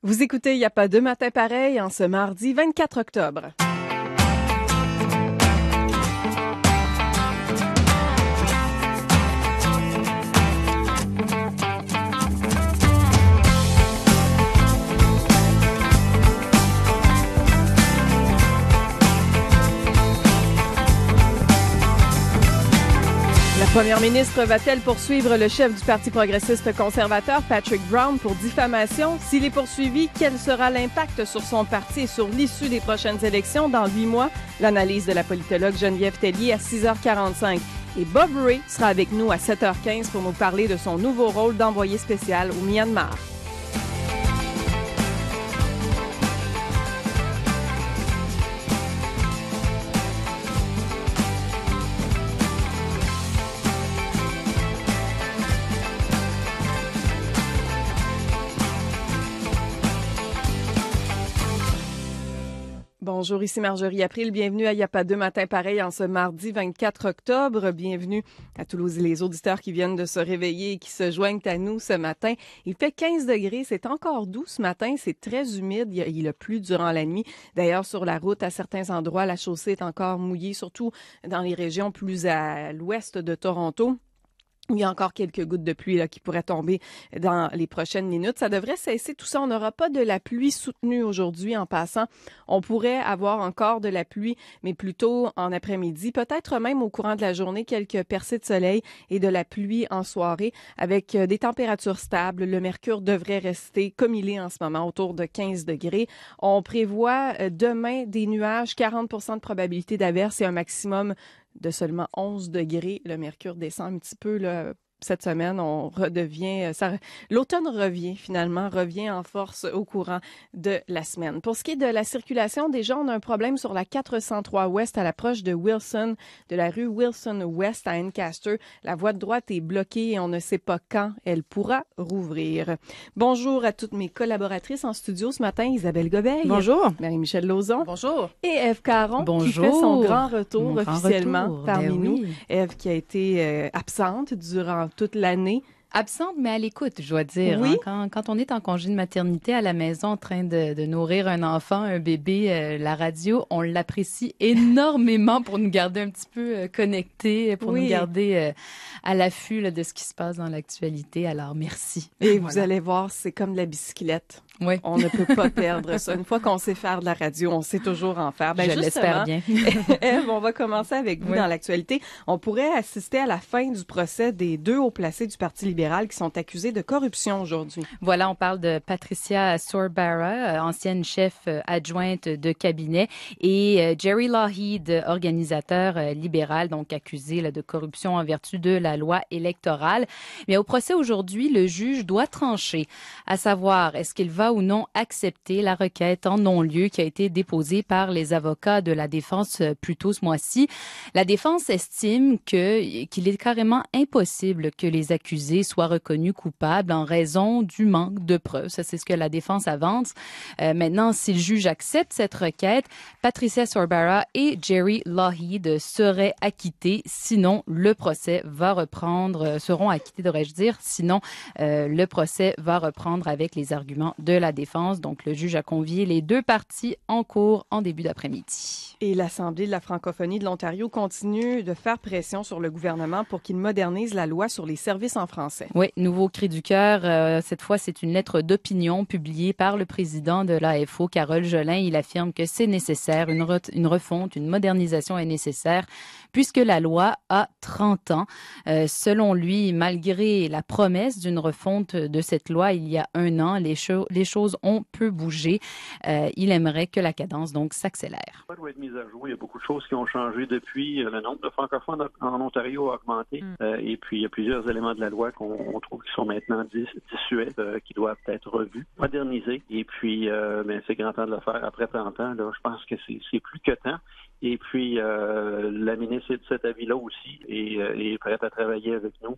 Vous écoutez Il n'y a pas deux matins pareils en ce mardi 24 octobre. La première ministre va-t-elle poursuivre le chef du Parti progressiste conservateur, Patrick Brown, pour diffamation? S'il est poursuivi, quel sera l'impact sur son parti et sur l'issue des prochaines élections dans 8 mois? L'analyse de la politologue Geneviève Tellier à 6h45. Et Bob Ray sera avec nous à 7h15 pour nous parler de son nouveau rôle d'envoyé spécial au Myanmar. Bonjour, ici Marjorie April. Bienvenue à Il n'y a pas deux matins pareils en ce mardi 24 octobre. Bienvenue à tous les auditeurs qui viennent de se réveiller et qui se joignent à nous ce matin. Il fait 15 degrés, c'est encore doux ce matin, c'est très humide, il a plu durant la nuit. D'ailleurs, sur la route, à certains endroits, la chaussée est encore mouillée, surtout dans les régions plus à l'ouest de Toronto. Il y a encore quelques gouttes de pluie là, qui pourraient tomber dans les prochaines minutes. Ça devrait cesser tout ça. On n'aura pas de la pluie soutenue aujourd'hui en passant. On pourrait avoir encore de la pluie, mais plutôt en après-midi. Peut-être même au courant de la journée, quelques percées de soleil et de la pluie en soirée avec des températures stables. Le mercure devrait rester comme il est en ce moment, autour de 15 degrés. On prévoit demain des nuages, 40% de probabilité d'averse et un maximum de seulement 11 degrés. Le mercure descend un petit peu là, cette semaine. On redevient, l'automne revient en force au courant de la semaine. Pour ce qui est de la circulation, déjà, on a un problème sur la 403 Ouest à l'approche de Wilson, de la rue Wilson Ouest à Ancaster. La voie de droite est bloquée et on ne sait pas quand elle pourra rouvrir. Bonjour à toutes mes collaboratrices en studio ce matin. Isabelle Gobeil. Bonjour. Marie-Michel Lauzon. Bonjour. Et Ève Caron. Bonjour. Qui fait son grand retour officiellement retour. parmi nous. Oui. Ève qui a été absente durant toute l'année. Absente, mais à l'écoute, je dois dire. Oui. Hein, quand on est en congé de maternité à la maison en train de nourrir un enfant, un bébé, la radio, on l'apprécie énormément pour nous garder un petit peu connectés, pour nous garder à l'affût là, de ce qui se passe dans l'actualité. Alors, merci. Et vous allez voir, c'est comme de la bicyclette. Oui. On ne peut pas perdre ça. Une fois qu'on sait faire de la radio, on sait toujours en faire. Je l'espère bien. Ève, on va commencer avec vous dans l'actualité. On pourrait assister à la fin du procès des 2 hauts placés du Parti libéral qui sont accusés de corruption aujourd'hui. Voilà, on parle de Patricia Sorbara, ancienne chef adjointe de cabinet, et Jerry Lougheed, organisateur libéral, donc accusé là, de corruption en vertu de la loi électorale. Mais au procès aujourd'hui, le juge doit trancher, à savoir, est-ce qu'il va ou non accepter la requête en non-lieu qui a été déposée par les avocats de la défense plus tôt ce mois-ci. La défense estime qu'il est carrément impossible que les accusés soient reconnus coupables en raison du manque de preuves. Ça, c'est ce que la défense avance. Maintenant, si le juge accepte cette requête, Patricia Sorbara et Jerry Lougheed seraient acquittés. Sinon, le procès va reprendre, seront acquittés, devrais-je dire. Sinon, le procès va reprendre avec les arguments de la défense. Donc, le juge a convié les 2 parties en cours en début d'après-midi. Et l'Assemblée de la francophonie de l'Ontario continue de faire pression sur le gouvernement pour qu'il modernise la loi sur les services en français. Oui, nouveau cri du cœur. Cette fois, c'est une lettre d'opinion publiée par le président de l'AFO, Carole Jolin. Il affirme que c'est nécessaire, une refonte, une modernisation est nécessaire puisque la loi a 30 ans. Selon lui, malgré la promesse d'une refonte de cette loi il y a 1 an, les choses ont peu bougé. Il aimerait que la cadence donc s'accélère. Ça doit être mise à jour. Il y a beaucoup de choses qui ont changé depuis. Le nombre de francophones en Ontario a augmenté. Et puis, il y a plusieurs éléments de la loi qu'on trouve qui sont maintenant dissuets, qui doivent être revus, modernisés. Et puis, c'est grand temps de le faire. Après 30 ans, là, je pense que c'est plus que temps. Et puis, la ministre est de cet avis-là aussi et est prête à travailler avec nous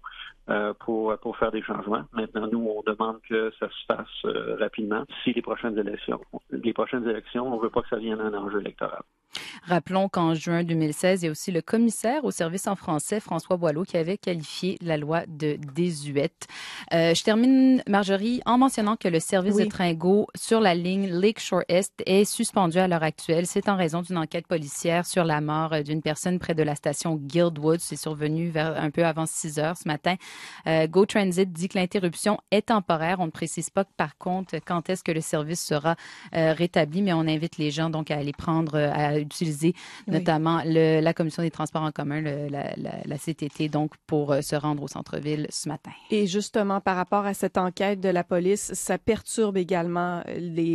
pour faire des changements. Maintenant, nous, on demande que ça se fasse rapidement. Si les prochaines élections, on ne veut pas que ça vienne un enjeu électoral. Rappelons qu'en juin 2016, il y a aussi le commissaire au service en français, François Boileau, qui avait qualifié la loi de désuète. Je termine, Marjorie, en mentionnant que le service de train GO sur la ligne Lakeshore Est est suspendu à l'heure actuelle. C'est en raison d'une enquête policière sur la mort d'une personne près de la station Guildwood. C'est survenu vers un peu avant 6 heures ce matin. GO Transit dit que l'interruption est temporaire. On ne précise pas, par contre, quand est-ce que le service sera rétabli, mais on invite les gens donc à aller prendre, à utiliser notamment la Commission des transports en commun, la CTT, donc pour se rendre au centre-ville ce matin. Et justement, par rapport à cette enquête de la police, ça perturbe également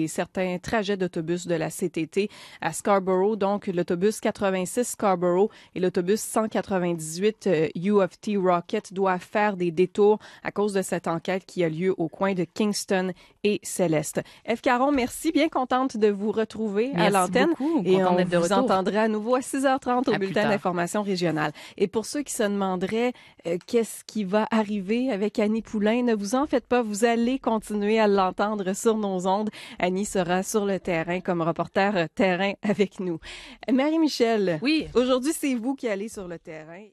certains trajets d'autobus de la CTT à Scarborough, donc l'autobus 86 Scarborough et l'autobus 198 U of T Rocket doivent faire des détours à cause de cette enquête qui a lieu au coin de Kingston et Céleste. Eve Caron, merci, bien contente de vous retrouver à l'antenne. Beaucoup. Et on vous entendra à nouveau à 6h30 au bulletin d'information régionale. Et pour ceux qui se demanderaient qu'est-ce qui va arriver avec Annie Poulain, ne vous en faites pas, vous allez continuer à l'entendre sur nos ondes. Annie sera sur le terrain comme reporter terrain avec nous. Marie-Michel, oui. Aujourd'hui, c'est vous qui allez sur le terrain.